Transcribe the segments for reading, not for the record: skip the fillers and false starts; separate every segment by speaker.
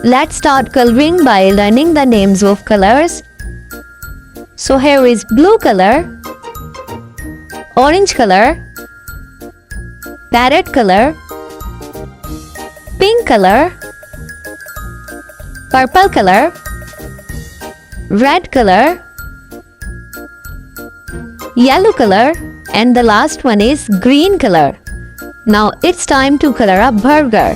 Speaker 1: Let's start coloring by learning the names of colors. So here is blue color, orange color, parrot color, pink color, purple color, red color, yellow color, and the last one is green color. Now it's time to color a burger.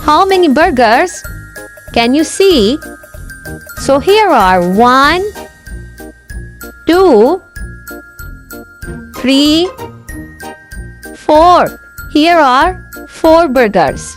Speaker 1: How many burgers can you see? So here are 1, 2, 3, 4. Here are 4 burgers.